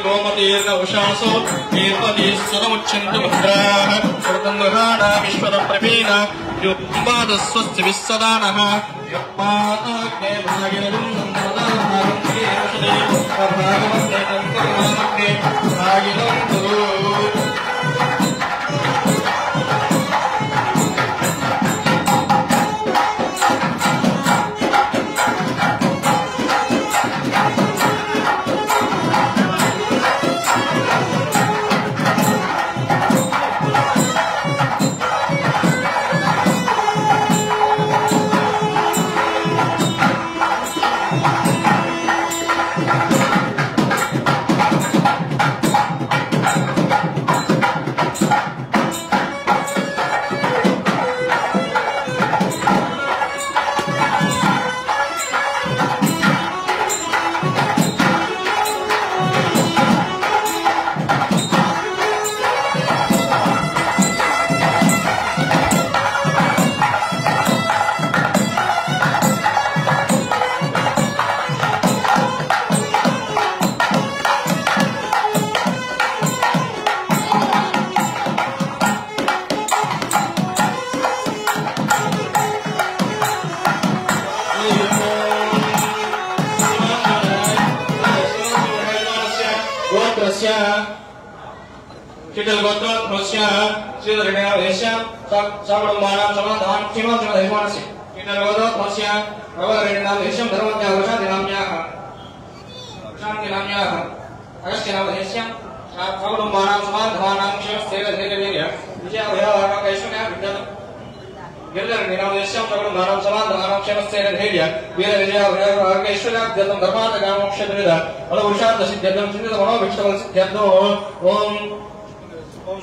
गोमतीर्नवशासो कीर्पतीस्तमुच्छन्तु मुद्राः कृतन्दुहाना विश्वदप्रवीण युग्मादस्वस्य विस्सदानः युग्माग्ने भागिनदुं नन्दनदानः भागवते तन्त्रमाग्ने भागिनं कुरु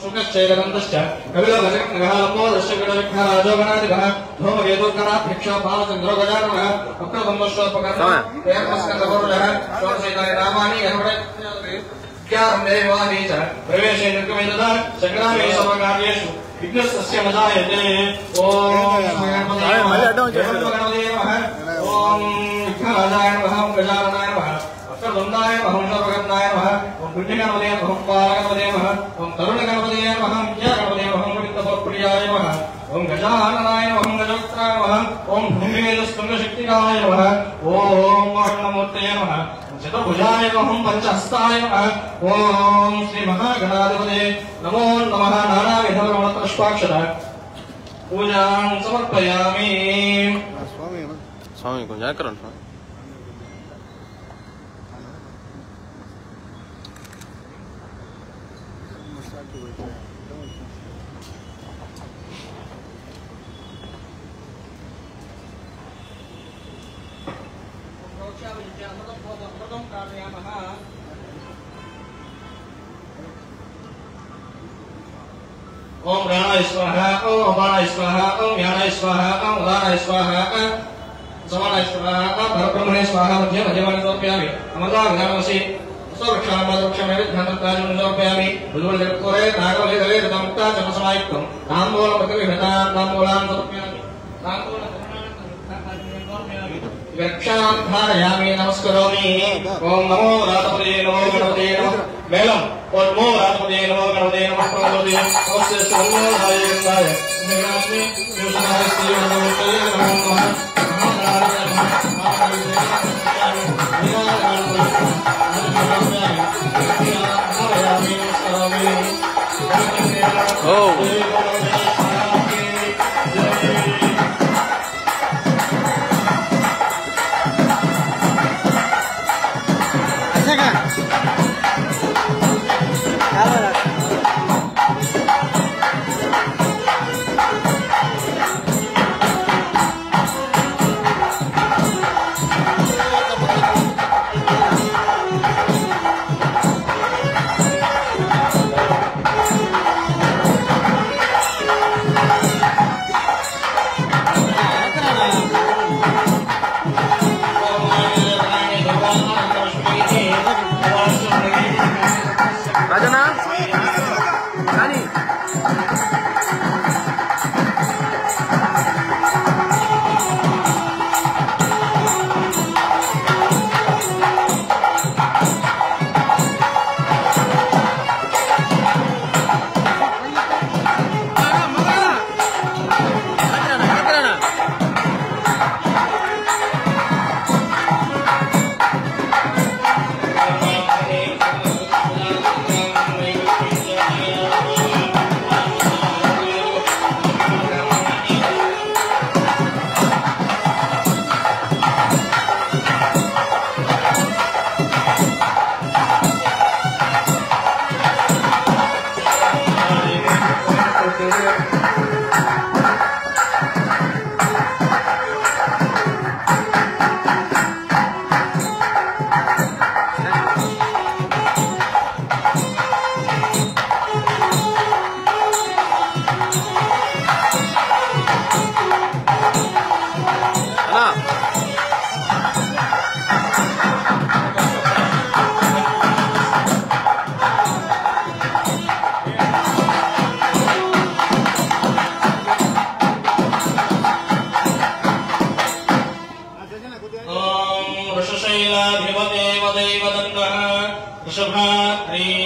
शुकश्चैकदन्तश्च कविलोकजगन्नगहालम्बोदश्चगणविघ्नराजोगणादिभः धूमकेतुर्गणाध्यक्षपालचन्द्रोगजानः वक्रतुम्बश्वपकर्णः षोडशैतानि नामानि ज्ञानमेवानि च प्रवेशे निर्गमेतदा सङ्ग्रामे समकार्येषु विघ्नस्य न जायते ॐ विघ्नराजाय नमः ॐ गजाननाय नमः वक्रतुण्डाय नमः ॐ सर्वगन्धाय नमः ॐ पुण्यगणपतये नमः ॐ पालगणपतये नमः ॐ तरुणगणपतये नमः ॐ विद्यागणपतये नमः ॐ वित्तफलप्रियाय नमः ॐ गजाननाय नमः ॐ गजवक्त्राय नमः ॐ भूमिवेदस्कन्दशक्तिकाय नमः ॐ अग्नमूर्तये नमः चतुर्भुजाय नमः ॐ पञ्चहस्ताय नमः ॐ श्रीमहागणाधिपतये नमो नमः नानाविधपुष्पाक्षत पूजां समर्पयामि स्वामी को जाकर ओम प्राणाय स्वाहा ओम अपानाय स्वाहा ओम ज्ञानाय स्वाहा ओम उदानाय स्वाहा समानाय स्वाहा परब्रह्मणे स्वाहा मध्य मध्यमानि समर्पयामि अमलाग्नामसि सर्वक्षामदक्षमेव ध्यानताजं समर्पयामि बुद्धवल्लकोरे नागवल्लकोरे तमुक्ता चमसमायुक्तं ताम्बूलपत्रविहतां ताम्बूलां समर्पयामि वृक्षान् धारयामि नमस्करोमि ओम नमो रातपदे नमो गणपते नमः मेलम और नमो रातपदे नमो गणपते नमः प्रभुदे नमस्ते सर्वो हायेन्द्राय निरास्मि योषणाय श्रीमन्नमस्ते नमो नमः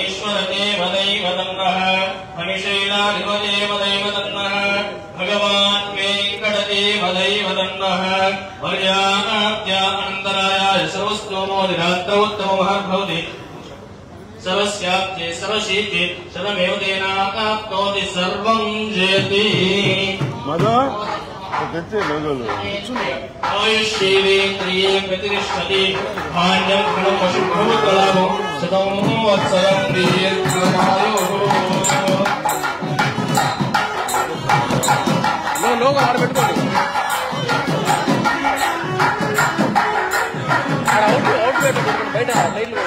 ईश्वरदेवदैवतन्नः मणिशैलाधिपदेवदैवतन्नः भगवान् वेङ्कटदेवदैवतन्नः वर्याद्या अनन्तरायाय सर्वस्तोमोदिरात्रौ उत्तमः भवति सर्वस्याप्ते सर्वशीते सर्वमेव तेनाप्नोति सर्वं जयति आयुष्येन्द्रिये प्रतिष्ठति भाण्यं खलुपशुभूतलाभं शतं वत्सरं दीर्घमायुः लोग आडबెట్టుకోండి అవుట్ బయట లైన్లో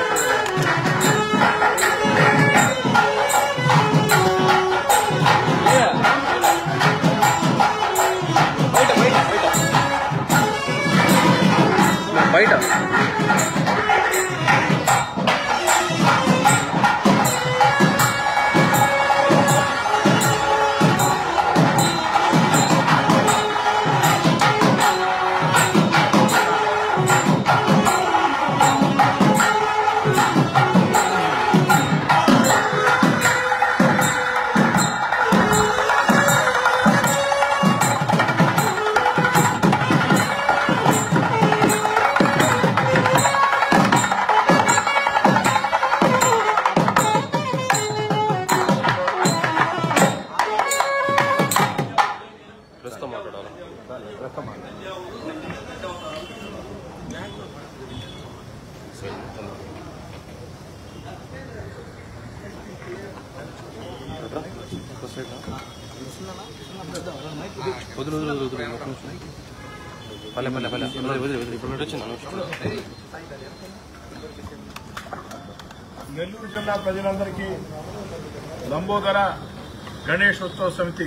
బయట నెల్లూరు జిల్లా ప్రజలందరికీ లంబోదర గణేష్ ఉత్సవ సమితి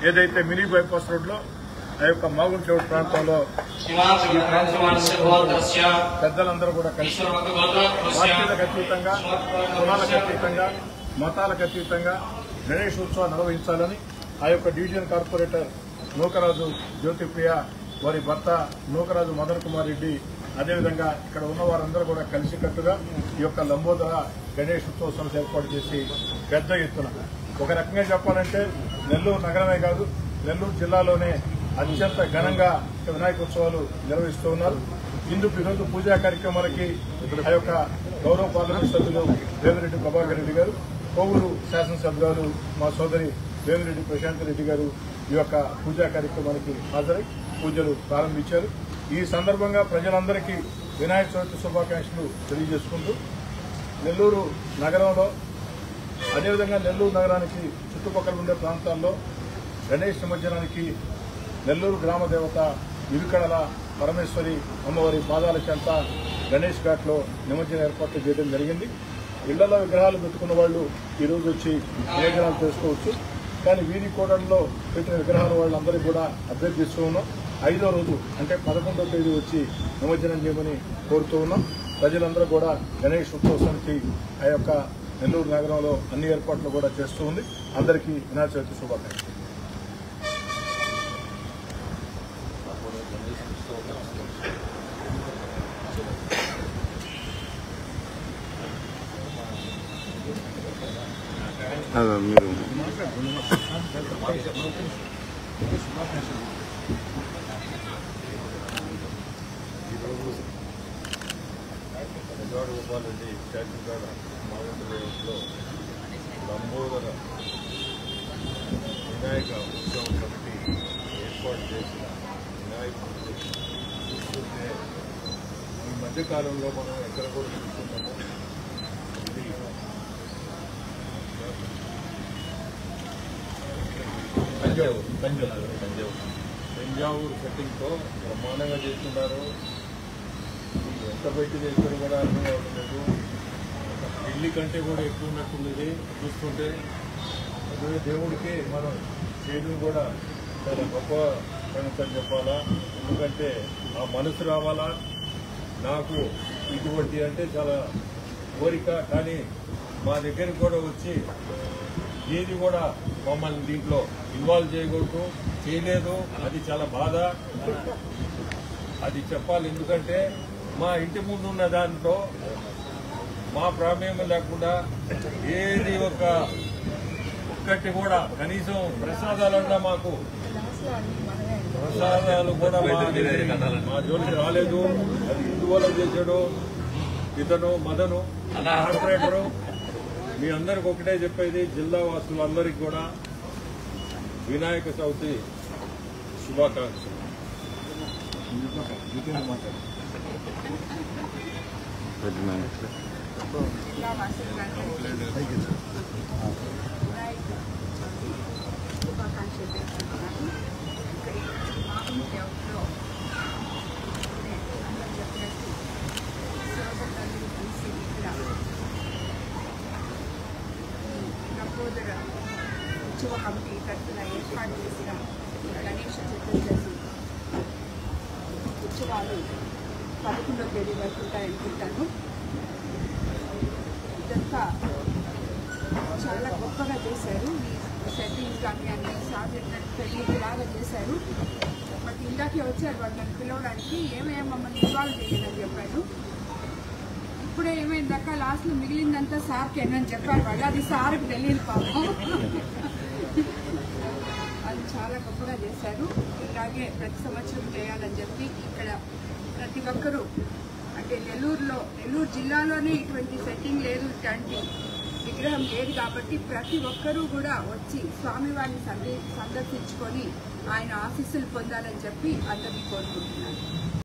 ఏదైతే మినీ బైపాస్ రోడ్ లో ఆ యొక్క మాగుంటూరు ప్రాంతంలో పెద్దలందరూ కూడా కలిసి పార్టీలకు అతీతంగా కులాలకు అతీతంగా మతాలకు అతీతంగా గణేష్ ఉత్సవాన్ని నిర్వహించాలని ఆ యొక్క డివిజన్ కార్పొరేటర్ నూకరాజు జ్యోతిప్రియ వారి భర్త నూకరాజు మదన్ కుమార్ రెడ్డి అదేవిధంగా ఇక్కడ ఉన్న వారందరూ కూడా కలిసికట్టుగా ఈ యొక్క లంబోదర గణేష్ ఉత్సవ సమితి ఏర్పాటు చేసి పెద్ద ఎత్తున ఒక రకంగా చెప్పాలంటే నెల్లూరు నగరమే కాదు నెల్లూరు జిల్లాలోనే అత్యంత ఘనంగా వినాయక ఉత్సవాలు నిర్వహిస్తూ ఉన్నారు. ఇందుకు ఈరోజు పూజా కార్యక్రమాలకి ఆ యొక్క గౌరవ పార్లమెంట్ సభ్యులు వేమిరెడ్డి ప్రభాకర్ రెడ్డి గారు, కోవూరు శాసనసభ్యులు మా సోదరి వేమిరెడ్డి ప్రశాంత్ రెడ్డి గారు ఈ యొక్క పూజా కార్యక్రమానికి హాజరై పూజలు ప్రారంభించారు. ఈ సందర్భంగా ప్రజలందరికీ వినాయక చవితి శుభాకాంక్షలు తెలియజేసుకుంటూ నెల్లూరు నగరంలో అదేవిధంగా నెల్లూరు నగరానికి చుట్టుపక్కల ఉండే ప్రాంతాల్లో గణేష్ నిమజ్జనానికి నెల్లూరు గ్రామ దేవత ఇరుకడల పరమేశ్వరి అమ్మవారి పాదాల చెంత గణేష్ ఘాట్లో నిమజ్జన ఏర్పాట్లు చేయడం జరిగింది. ఇళ్లలో విగ్రహాలు పెట్టుకున్న వాళ్ళు ఈరోజు వచ్చి నిమజ్జనాలు చేసుకోవచ్చు. కానీ వీధి కోడల్లో పెట్టిన విగ్రహాల వాళ్ళందరికీ కూడా అభ్యర్థిస్తూ ఉన్నాం. 5వ రోజు అంటే 11వ తేదీ వచ్చి నిమజ్జనం చేయమని కోరుతూ ఉన్నాం. ప్రజలందరూ కూడా గణేష్ ఉత్సవ సమితి ఆ యొక్క నెల్లూరు నగరంలో అన్ని ఏర్పాట్లు కూడా చేస్తూ ఉంది. అందరికీ వినాయక చవితి శుభాకాంక్షలు. మీరు గోపాలరెడ్డి శాసనసభ మాగుంటూరులో లంబోదర వినాయక ఉత్సవ సమితి ఏర్పాటు చేసిన వినాయకుడు చూస్తుంటే ఈ మధ్యకాలంలో మనం ఎక్కడ కూడా చూస్తున్నాము. ఇది తంజావూరు సెట్టింగ్తో బ్రహ్మాండంగా చేస్తున్నారు. ఎంత బయట చేస్తారు కూడా అర్థం అవ్వట్లేదు. ఢిల్లీ కంటే కూడా ఎక్కువ ఉన్నట్టుంది చూస్తుంటే. అదే దేవుడికి మనం చేయడం కూడా చాలా గొప్ప పనితని చెప్పాలా. ఎందుకంటే ఆ మనసు రావాలా. నాకు ఇటువంటి అంటే చాలా కోరిక. కానీ మా దగ్గరికి కూడా వచ్చి ఏది కూడా మమ్మల్ని దీంట్లో ఇన్వాల్వ్ చేయలేదు. అది చాలా బాధ. అది చెప్పాలి. ఎందుకంటే మా ఇంటి ముందు ఉన్న దాంట్లో మా ప్రమేయం లేకుండా ఏది ఒక్కటి కూడా కనీసం ప్రసాదాలన్నా మాకు ప్రసాదాలు కూడా మా జోలికి రాలేదు. అది ఇందువల్ల చేశాడు ఇతను మదను కార్పొరేటరు. మీ అందరికి ఒకటే చెప్పేది, జిల్లా వాసులందరికీ కూడా వినాయక చవితి శుభాకాంక్షలు. నవోదయ ఉత్సవ కమిటీ తరఫున ఏర్పాటు చేసిన గణేష చతుర్దశి ఉత్సవాలు 11వ తేదీ వరకు ఉంటాయనుకుంటాను. ఇదంతా చాలా గొప్పగా చేశారు. ఈ సెట్టింగ్స్ కానీ అన్ని సాధించినట్టు పెళ్లిలాగా చేశారు. బట్ ఇందాకే వచ్చారు వాళ్ళు నన్ను పిలవడానికి, ఏమేమి మమ్మల్ని ఇన్వాల్వ్ చేయలేదని చెప్పాను. ఇప్పుడే ఏమైందాక లాస్ట్లో మిగిలిందంతా సార్కి అని చెప్పారు వాళ్ళు. అది సార్కి తెలియదు పాపం. అది చాలా గొప్పగా చేశారు. ఇలాగే ప్రతి సంవత్సరం చేయాలని చెప్పి ఇక్కడ ప్రతి ఒక్కరూ, అంటే నెల్లూరు జిల్లాలోనే ఇటువంటి సెట్టింగ్ లేదు, ఇట్లాంటి విగ్రహం లేదు కాబట్టి ప్రతి ఒక్కరూ కూడా వచ్చి స్వామివారిని సందర్శించుకొని ఆయన ఆశీస్సులు పొందాలని చెప్పి అందరినీ కోరుకుంటున్నాను.